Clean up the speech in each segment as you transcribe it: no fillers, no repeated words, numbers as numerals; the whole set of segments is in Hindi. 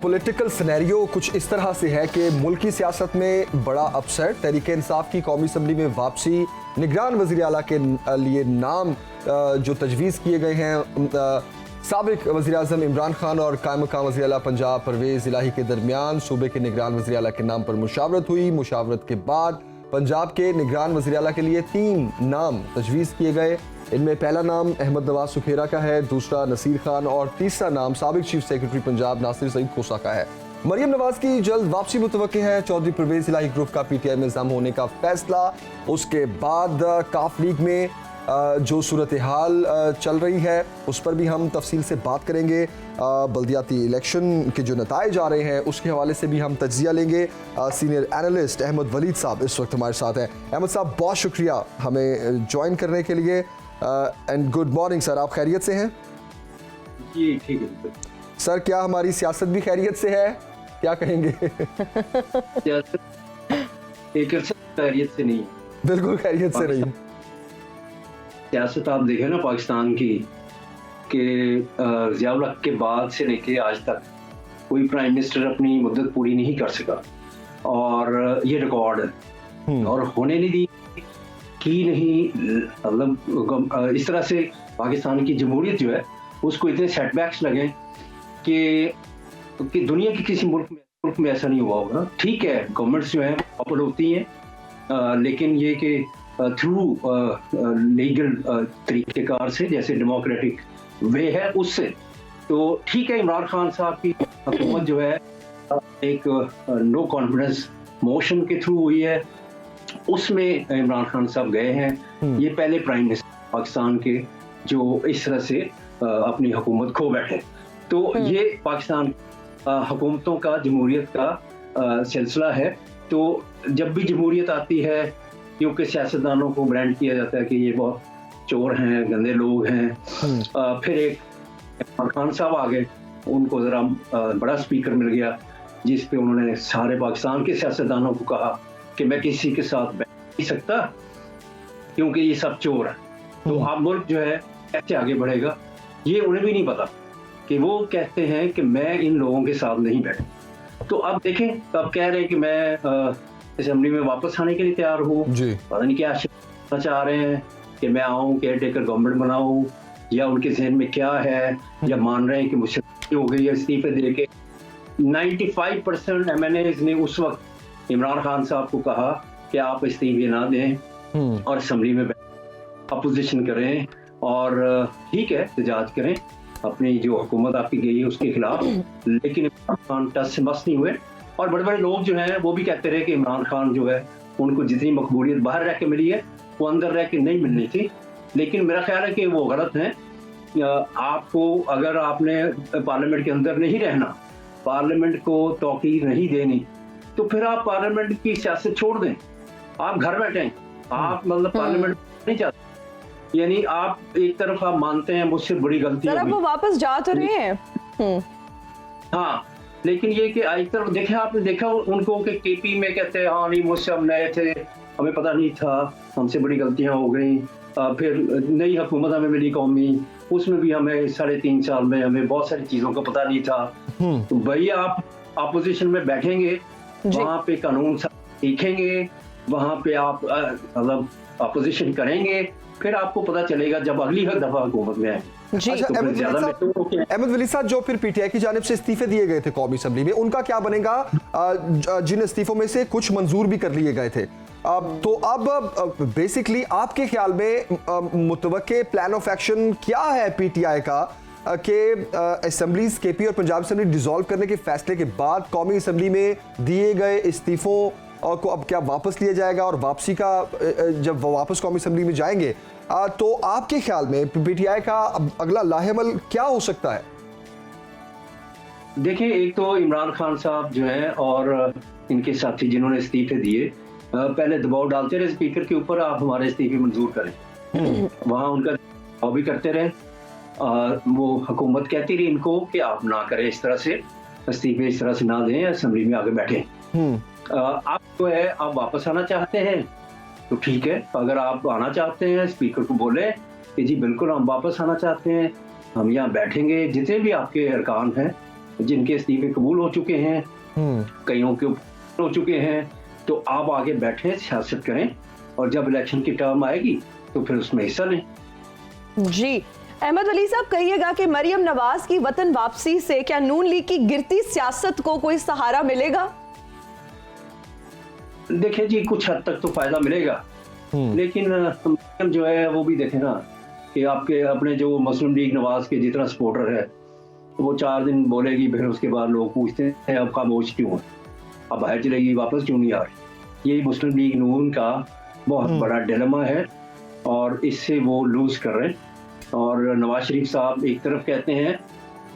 पॉलिटिकल सिनेरियो कुछ इस तरह से है कि मुल्की सियासत में बड़ा अपसेट, तहरीक इंसाफ की कौमी असम्बली में वापसी, निगरान वज़ीर आला के लिए नाम जो तजवीज़ किए गए हैं साबिक वज़ीर आज़म इमरान खान और कायम मकाम वज़ीर आला पंजाब परवेज़ इलाही के दरमियान सूबे के निगरान वज़ीर आला के नाम पर मुशावरत हुई। मुशावरत के बाद पंजाब के निगरान वज़ीर आला के लिए 3 नाम तजवीज़ किए गए। इनमें पहला नाम अहमद नवाज सुखेरा का है, दूसरा नसीर खान और तीसरा नाम साबिक चीफ सेक्रेटरी पंजाब नासिर सईद खोसा का है। मरियम नवाज की जल्द वापसी मुतवक्के है। चौधरी परवेज़ इलाही ग्रुप का पीटीआई में इल्ज़ाम होने का फैसला। उसके बाद काफ लीग में जो सूरत हाल चल रही है उस पर भी हम तफसील से बात करेंगे। बल्दियाती इलेक्शन के जो नताइज आ रहे हैं उसके हवाले से भी हम तज्जिया लेंगे। सीनियर एनालिस्ट अहमद वलीद साहब इस वक्त हमारे साथ हैं। अहमद साहब, बहुत शुक्रिया हमें ज्वाइन करने के लिए एंड गुड मॉर्निंग सर। आप खैरियत से हैं? जी ठीक है सर। क्या हमारी सियासत भी खैरियत से है, क्या कहेंगे? सियासत एक खैरियत से नहीं, बिल्कुल खैरियत से नहीं। सियासत आप देखें ना पाकिस्तान की कि ज़ियाउल हक के बाद से लेके आज तक कोई प्राइम मिनिस्टर अपनी मुद्दत पूरी नहीं कर सका और ये रिकॉर्ड है और होने नहीं दी की नहीं। मतलब इस तरह से पाकिस्तान की जमहूरियत जो है उसको इतने सेटबैक्स लगे कि दुनिया के किसी मुल्क में ऐसा नहीं हुआ होगा। ठीक है, गवर्नमेंट्स जो हैं पॉपुलर होती हैं लेकिन ये कि थ्रू लीगल तरीक़ेकार से, जैसे डेमोक्रेटिक वे है उससे, तो ठीक है। इमरान खान साहब की हुकूमत जो है एक नो कॉन्फिडेंस मोशन के थ्रू हुई है, उसमें इमरान खान साहब गए हैं। ये पहले प्राइम मिनिस्टर पाकिस्तान के जो इस तरह से अपनी हुकूमत खो बैठे। तो ये पाकिस्तान हुकूमतों का जमहूरियत का सिलसिला है। तो जब भी जमहूरियत आती है, क्योंकि सियासतदानों को ब्रांड किया जाता है कि ये बहुत चोर हैं, गंदे लोग हैं। फिर एक इमरान खान साहब आ गए, उनको ज़रा बड़ा स्पीकर मिल गया जिस पे उन्होंने सारे पाकिस्तान के सियासतदानों को कहा कि मैं किसी के साथ बैठ नहीं सकता क्योंकि ये सब चोर है। तो अब मुल्क जो है कैसे आगे बढ़ेगा ये उन्हें भी नहीं पता कि वो कहते हैं कि मैं इन लोगों के साथ नहीं बैठ। तो अब देखें, अब कह रहे हैं कि मैं असेंबली में वापस आने के लिए तैयार हूँ। पता नहीं क्या चाह रहे हैं कि मैं आऊँ, केयर टेकर गवर्नमेंट बनाऊँ, या उनके जहन में क्या है, या मान रहे हैं कि मुझसे हो गई है इस्तीफे दे के। 95% MNAs ने उस वक्त इमरान खान साहब को कहा कि आप इस्तीफे ना दें और असेंबली में अपोजिशन करें और ठीक है एहतजाज करें अपनी जो हुकूमत आपकी गई है उसके खिलाफ। लेकिन इमरान खान टस से मस नहीं हुए और बड़े बड़े लोग जो हैं वो भी कहते रहे कि इमरान खान जो है उनको जितनी मकबूलियत बाहर रह के मिली है वो अंदर रह के नहीं मिलनी थी। लेकिन मेरा ख्याल है कि वो गलत है। आपको अगर आपने पार्लियामेंट के अंदर नहीं रहना, पार्लियामेंट को तौकीर नहीं देनी, तो फिर आप पार्लियामेंट की सियासत छोड़ दें, आप घर बैठें। आप मतलब पार्लियामेंट नहीं चाहते, यानी आप एक तरफ आप मानते हैं मुझसे बड़ी गलती है, वो वापस जा तो रहे हैं। हाँ, लेकिन ये कि एक तरफ देखे, आपने देखा उनको कि केपी में कहते हैं हाँ नहीं मुझसे हम नए थे, हमें पता नहीं था, हमसे बड़ी गलतियां हो गई। फिर नई हुकूमत हमें मिली कौमी, उसमें भी हमें 3.5 साल में हमें बहुत सारी चीजों का पता नहीं था। तो भैया आप अपोजिशन में बैठेंगे, वहाँ पे कानून सीखेंगे, वहाँ पे आप मतलब अपोजिशन करेंगे, फिर आपको पता चलेगा जब अगली दफा हुकूमत में आए। अच्छा, अहमद वलीद साहब, जो फिर पीटीआई की जानिब से इस्तीफे दिए गए थे कौमी असम्बली में, उनका क्या बनेगा? जिन इस्तीफों में से कुछ मंजूर भी कर लिए गए थे, तो अब बेसिकली आपके ख्याल में मुतवक्के प्लान ऑफ एक्शन क्या है पीटीआई का कि असेंबलीज केपी और पंजाब असेंबली डिसॉल्व करने के फैसले के बाद कौमी असम्बली में दिए गए इस्तीफों को अब क्या वापस लिया जाएगा? और वापसी का जब वो वापस कौमी असम्बली में जाएंगे तो आपके ख्याल में पीटीआई का अगला लाहेमल क्या हो सकता है? देखिए, एक तो इमरान खान साहब जो हैं और इनके साथी जिन्होंने इस्तीफे दिए, पहले दबाव डालते रहे स्पीकर के ऊपर, आप हमारे इस्तीफे मंजूर करें। वहाँ उनका दबाव भी करते रहे। वो हुकूमत कहती रही इनको कि आप ना करें, इस तरह से इस्तीफे इस तरह से ना दें, असेंबली में आगे बैठें। आप जो है आप वापस आना चाहते हैं तो ठीक है, अगर आप आना चाहते हैं स्पीकर को बोले कि जी बिल्कुल हम वापस आना चाहते हैं, हम यहाँ बैठेंगे, जितने भी आपके अरकान हैं जिनके इस्तीफे कबूल हो चुके हैं, कईयों के हो चुके हैं, तो आप आगे बैठे सियासत करें और जब इलेक्शन की टर्म आएगी तो फिर उसमें हिस्सा लें। जी अहमद वली साहब, कहिएगा कि मरियम नवाज की वतन वापसी से क्या नून लीग की गिरती सियासत को कोई सहारा मिलेगा? देखिए जी, कुछ हद तक तो फायदा मिलेगा, लेकिन मरियम जो है वो भी देखे ना कि आपके अपने जो मुस्लिम लीग नवाज के जितना सपोर्टर है वो 4 दिन बोलेगी, फिर उसके बाद लोग पूछते हैं अब खामोश क्यों है, अब बाहर चलेगी, वापस क्यों नहीं आ रही। यही मुस्लिम लीग नून का बहुत बड़ा डिलेमा है और इससे वो लूज कर रहे हैं। और नवाज शरीफ साहब एक तरफ कहते हैं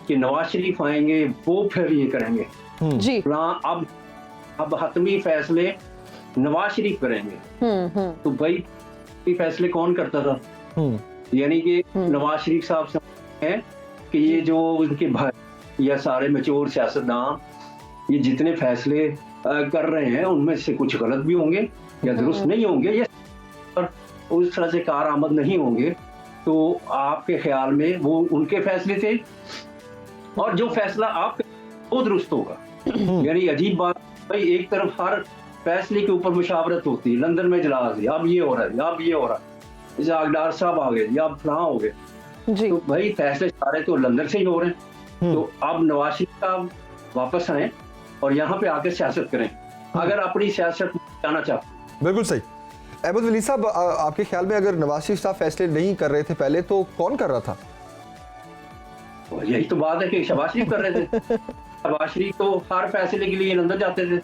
कि नवाज शरीफ आएंगे वो फिर ये करेंगे जी, अब हतमी फैसले नवाज शरीफ करेंगे। तो भाई ये फैसले कौन करता था? यानी कि नवाज शरीफ साहब से है कि ये जो उनके भाई या सारे मैच्योर सियासतदान ये जितने फैसले कर रहे हैं उनमें से कुछ गलत भी होंगे या दुरुस्त नहीं होंगे या उस तरह से कारआमद नहीं होंगे, तो आपके ख्याल में वो उनके फैसले थे और जो फैसला आपका वो दुरुस्त होगा। यानी अजीब बात भाई, एक तरफ हर फैसले के ऊपर मुशावरत होती है, लंदन में इजलास है, अब ये हो रहा है, अब ये हो रहा है, जागदार साहब आ गए, अब फलां हो गए, तो भाई फैसले सारे तो लंदन से ही हो रहे हैं। तो अब नवाज शरीफ साहब वापस आए और यहाँ पे आके सियासत करें अगर अपनी सियासत जाना चाहते हैं। बिल्कुल सही। अहमद वली साहब, आपके ख्याल में अगर नवाज शरीफ साहब फैसले नहीं कर रहे थे पहले तो कौन कर रहा था? यही तो बात है कि शहबाज शरीफ कर रहे थे। शहबाज शरीफ तो हर फैसले के लिए लंदन जाते थे,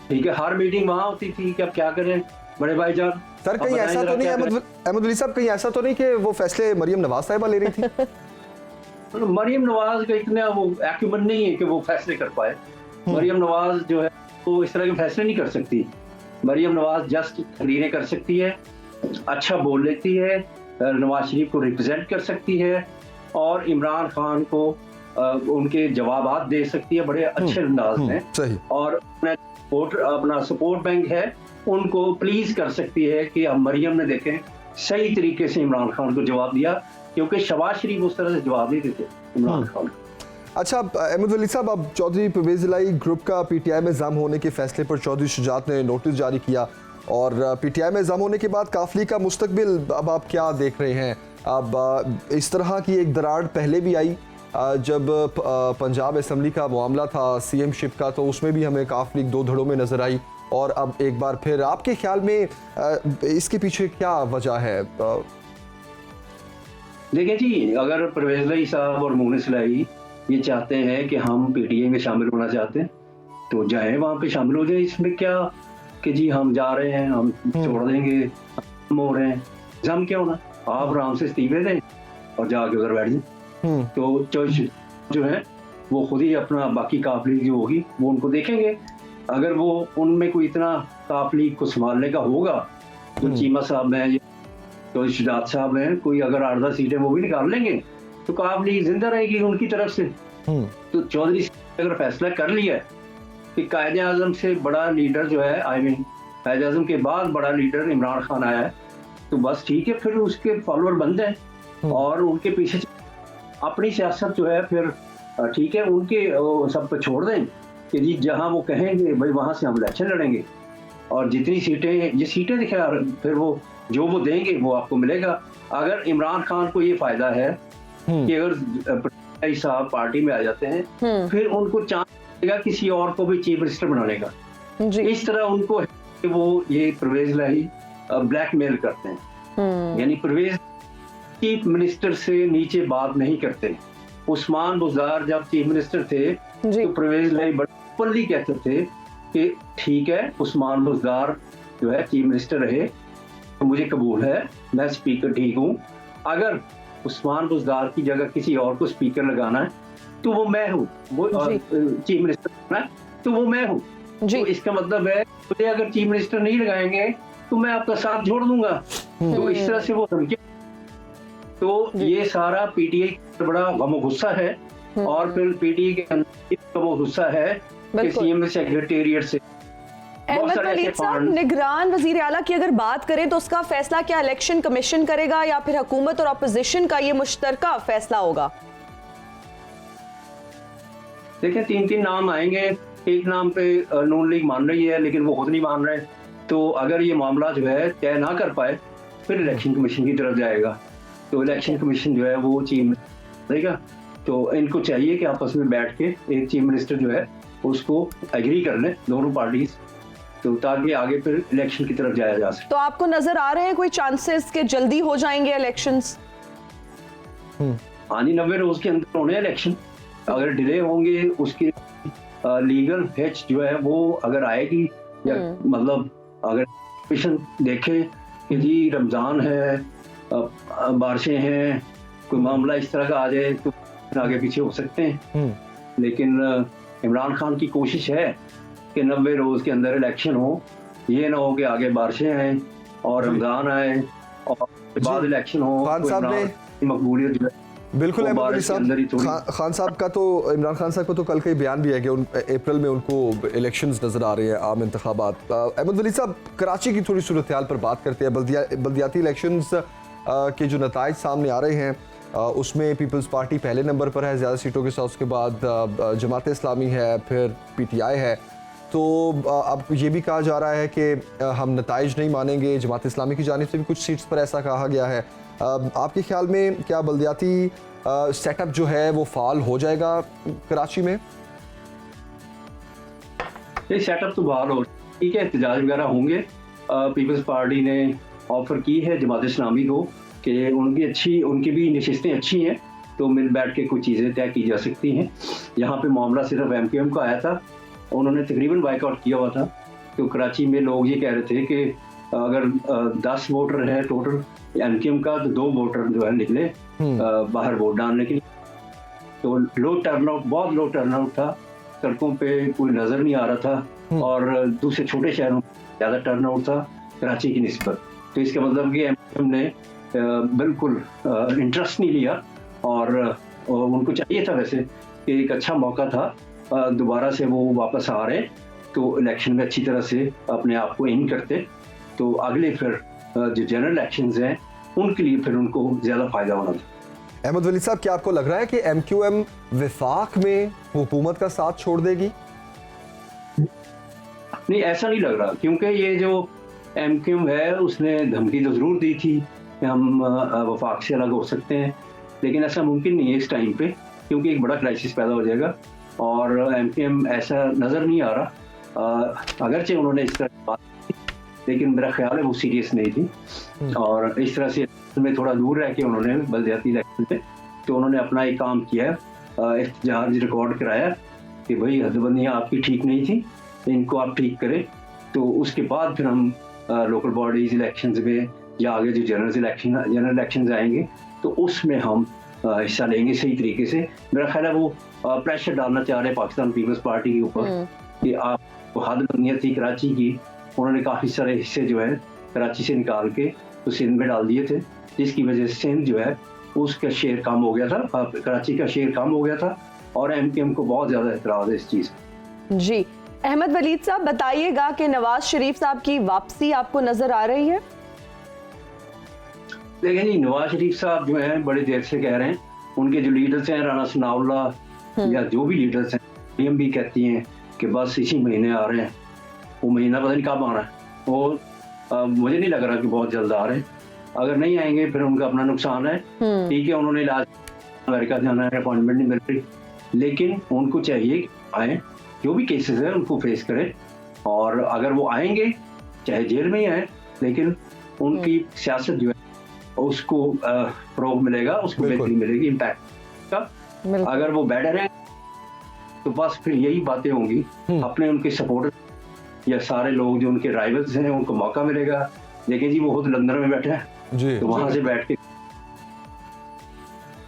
ठीक है, हर मीटिंग वहां होती थी कि अब क्या करें बड़े भाईजान। सर कहीं ऐसा तो नहीं अहमद वली साहब, कहीं ऐसा तो नहीं कि वो फैसले मरियम नवाज साहिबा ले रही थी? मरियम नवाज का इतना वो एक्यूमेंट नहीं है कि वो फैसले कर पाए। मरियम नवाज जो है वो इस तरह के फैसले नहीं कर सकती। मरियम नवाज जस्ट तकरीरें कर सकती है, अच्छा बोल लेती है, नवाज शरीफ को रिप्रेजेंट कर सकती है और इमरान खान को उनके जवाबात दे सकती है बड़े अच्छे अंदाज में, और अपना सपोर्ट बैंक है उनको प्लीज कर सकती है कि अब मरियम ने देखें सही तरीके से इमरान खान को जवाब दिया, क्योंकि शहबाज शरीफ उस तरह से जवाब नहीं देते इमरान खान को। अच्छा अहमद वली साहब, अब चौधरी परवेज इलाही ग्रुप का पीटीआई में जाम होने के फैसले पर चौधरी शुजात ने नोटिस जारी किया और पीटीआई में जाम होने के बाद काफली का मुस्तकबिल अब आप क्या देख रहे हैं? अब इस तरह की एक दरार पहले भी आई जब पंजाब असम्बली का मामला था सीएम शिप का, तो उसमें भी हमें काफली 2 धड़ों में नजर आई और अब एक बार फिर आपके ख्याल में इसके पीछे क्या वजह है? देखिए जी, अगर परवेज इलाही साहब और मुनीस इलाही ये चाहते हैं कि हम पीटीआई में शामिल होना चाहते हैं तो जाएं वहां पे शामिल हो जाएं। इसमें क्या कि जी हम जा रहे हैं, हम छोड़ देंगे, हम हो रहे हैं, हम क्या होना, आप आराम से इस्तीफे दें और जाके उधर बैठ जाए। तो चॉइस जो है वो खुद ही अपना बाकी काफली जो होगी वो उनको देखेंगे। अगर वो उनमें कोई इतना काफली को संभालने का होगा तो चीमा साहब हैं, तो शुजात साहब हैं, कोई अगर 8-10 सीटें वो भी निकाल लेंगे तो काफली जिंदा रहेगी उनकी तरफ से। तो चौधरी अगर फैसला कर लिया कि कायदे आजम से बड़ा लीडर जो है, कायदे आजम के बाद बड़ा लीडर इमरान खान आया है, तो बस ठीक है, फिर उसके फॉलोअर बन जाए और उनके पीछे अपनी सियासत जो है फिर ठीक है, उनके सब पे छोड़ दें कि जी जहां वो कहेंगे भाई वहां से हम इलेक्शन लड़ेंगे और जितनी सीटें ये सीटें दिखा फिर वो जो वो देंगे वो आपको मिलेगा। अगर इमरान खान को ये फायदा है कि अगर साहब पार्टी में आ जाते हैं फिर उनको चांस मिलेगा किसी और को भी चीफ मिनिस्टर बनाने का। इस तरह उनको है कि वो ये परवेज इलाही ब्लैकमेल करते हैं, यानी परवेज चीफ मिनिस्टर से नीचे बात नहीं करते। उस्मान बुज़दार जब चीफ मिनिस्टर थे तो परवेज इलाही बड़े ओपनली कहते थे कि ठीक है, उस्मान बुज़दार जो है चीफ मिनिस्टर रहे तो मुझे कबूल है, मैं स्पीकर ठीक हूँ, अगर उस्मान बुज़दार की जगह किसी और को स्पीकर लगाना है तो वो मैं हूँ, वो चीफ मिनिस्टर है तो वो मैं हूँ। तो इसका मतलब है मुझे अगर चीफ मिनिस्टर नहीं लगाएंगे तो मैं आपका साथ छोड़ दूंगा। तो इस तरह से वो धमकी, तो ये सारा पीटीआई का बड़ा गम गुस्सा है और फिर पीटीआई के अंदर वो गुस्सा है कि सीएम सेक्रेटेरिएट से अहमद वलीद साहब, निगरान वजीर आला की अगर बात करें तो उसका फैसला क्या इलेक्शन कमीशन करेगा या फिर हुकूमत और अपोजिशन का ये मुश्तरका फैसला होगा? देखिए 3 नाम आएंगे, एक नाम पे नून लीग मान रही है लेकिन वो खुद नहीं मान रहे, तो अगर ये मामला जो है तय ना कर पाए फिर इलेक्शन कमीशन की तरफ जाएगा, तो इलेक्शन कमीशन जो है वो चीफ देगा। तो इनको चाहिए कि आपस में बैठ के एक चीफ मिनिस्टर जो है उसको एग्री कर लें दोनों पार्टीज, तो ताकि आगे फिर इलेक्शन की तरफ जाया जा सके। तो आपको नजर आ रहे हैं कोई चांसेस कि जल्दी हो जाएंगे इलेक्शंस? हाँ जी, 90 रोज के अंदर होने इलेक्शन, अगर डिले होंगे उसकी लीगल हिच जो है वो अगर आएगी, या मतलब अगर कमीशन देखे कि जी रमजान है, बारिशें हैं, कोई मामला इस तरह का आ जाए तो आगे पीछे हो सकते हैं। लेकिन इमरान खान की कोशिश है कि 90 रोज के अंदर इलेक्शन हो, ये ना हो कि आगे बारिशें आए और रमजान आए और बाद इलेक्शन हो। खान साहब ने मकबूलियत जो है बिल्कुल अहमद वली साहब, खान साहब का तो, इमरान खान साहब को तो कल का ही बयान भी है कि अप्रैल में उनको इलेक्शंस नजर आ रहे हैं, आम इंतखाबात। अहमद वली साहब, कराची की थोड़ी सूरत हाल पर बात करते हैं। बल्दियाती इलेक्शंस के जो नताइज सामने आ रहे हैं उसमें पीपल्स पार्टी पहले नंबर पर है ज़्यादा सीटों के साथ, उसके बाद जमात इस्लामी है, फिर PTI है। तो अब ये भी कहा जा रहा है कि हम नताइज नहीं मानेंगे, जमात इस्लामी की जानिब से भी कुछ सीट्स पर ऐसा कहा गया है। आपके ख्याल में क्या बल्दियाती सेटअप जो है वो फाल हो जाएगा कराची में? ये सेटअप तो बहाल हो, ठीक है, एहतजाज वगैरह होंगे। पीपल्स पार्टी ने ऑफर की है जमात इस्लामी को कि उनकी भी नशिस्तें अच्छी हैं, तो मिल बैठ के कुछ चीज़ें तय की जा सकती हैं। यहाँ पे मामला सिर्फ MQM का आया था, उन्होंने तकरीबन बाइकआउट किया हुआ था। तो कराची में लोग ये कह रहे थे कि अगर 10 वोटर है टोटल MQM का, तो 2 वोटर जो है निकले बाहर वोट डालने के लिए। तो लो टर्नआउट, बहुत लो टर्नआउट था, सड़कों पे कोई नजर नहीं आ रहा था, और दूसरे छोटे शहरों में ज़्यादा टर्नआउट था कराची की निस्बत। तो इसका मतलब कि MQM ने बिल्कुल इंटरेस्ट नहीं लिया, और उनको चाहिए था वैसे कि एक अच्छा मौका था, दोबारा से वो वापस आ रहे तो इलेक्शन में अच्छी तरह से अपने आप को इन करते, तो अगले फिर जो जनरल इलेक्शंस हैं उनके लिए फिर उनको ज़्यादा फायदा होना था। अहमद वली साहब, क्या आपको लग रहा है कि MQM विफाक में हुकूमत का साथ छोड़ देगी? नहीं, ऐसा नहीं लग रहा, क्योंकि ये जो MQM है उसने धमकी तो जरूर दी थी कि हम वफाक से अलग हो सकते हैं, लेकिन ऐसा मुमकिन नहीं है इस टाइम पे, क्योंकि एक बड़ा क्राइसिस पैदा हो जाएगा और MQM ऐसा नज़र नहीं आ रहा। अगरचे उन्होंने इस तरह की बात की, लेकिन मेरा ख्याल है वो सीरियस नहीं थी, और इस तरह से में थोड़ा दूर रह के उन्होंने बल्दियाती इलेक्शन में तो उन्होंने अपना एक काम किया, एहतजाज रिकॉर्ड कराया कि भाई हदबंदियाँ आपकी ठीक नहीं थी, इनको आप ठीक करें, तो उसके बाद फिर हम लोकल बॉडीज इलेक्शंस में या आगे जो जनरल इलेक्शंस आएंगे तो उसमें हम हिस्सा लेंगे सही तरीके से। मेरा ख्याल है वो प्रेशर डालना चाह रहे हैं पाकिस्तान पीपल्स पार्टी के ऊपर कि आप हदबंदियाँ थी कराची की, उन्होंने काफ़ी सारे हिस्से जो है कराची से निकाल के तो सिंध में डाल दिए थे, जिसकी वजह से सिंध जो है उसका शेयर कम हो गया था, कराची का शेयर कम हो गया था, और MQM को बहुत ज़्यादा एतराज़ है इस चीज़। जी, अहमद वलीद साहब बताइएगा कि नवाज शरीफ साहब की वापसी आपको नजर आ रही है? देखिए जी, नवाज शरीफ साहब जो हैं बड़े देर से कह रहे हैं, उनके जो लीडर्स हैं राना सनाउल्लाह या जो भी लीडर्स हैं, मरियम भी कहती हैं कि बस इसी महीने आ रहे हैं, वो महीना पता नहीं कब आ रहा है, वो मुझे नहीं लग रहा कि बहुत जल्द आ रहे हैं। अगर नहीं आएंगे फिर उनका अपना नुकसान है, ठीक है, उन्होंने इलाज अमेरिका जाना है, अपॉइंटमेंट नहीं मिल रही, लेकिन उनको चाहिए आए, जो भी केसेस है उनको फेस करें, और अगर वो आएंगे चाहे जेल में ही आए, लेकिन उनकी सियासत जो है उसको फरोग मिलेगा, उसको बेहतरी मिलेगी, इम्पैक्ट का। अगर वो बैठे रहे तो बस फिर यही बातें होंगी, अपने उनके सपोर्टर या सारे लोग जो उनके राइवल्स हैं उनको मौका मिलेगा। देखिए जी, वो खुद लंदन में बैठे हैं जी, तो वहां से बैठ के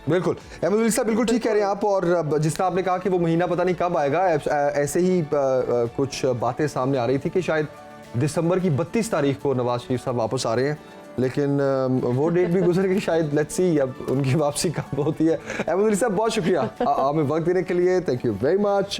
बिल्कुल अहमद वली साहब बिल्कुल ठीक कह रहे हैं आप। और जिस तरह आपने कहा कि वो महीना पता नहीं कब आएगा, ऐसे ही कुछ बातें सामने आ रही थी कि शायद दिसंबर की 32 तारीख को नवाज शरीफ साहब वापस आ रहे हैं, लेकिन वो डेट भी गुजर गई, शायद लेट्स सी अब उनकी वापसी कब होती है। अहमद वली साहब बहुत शुक्रिया हमें वक्त देने के लिए, थैंक यू वेरी मच।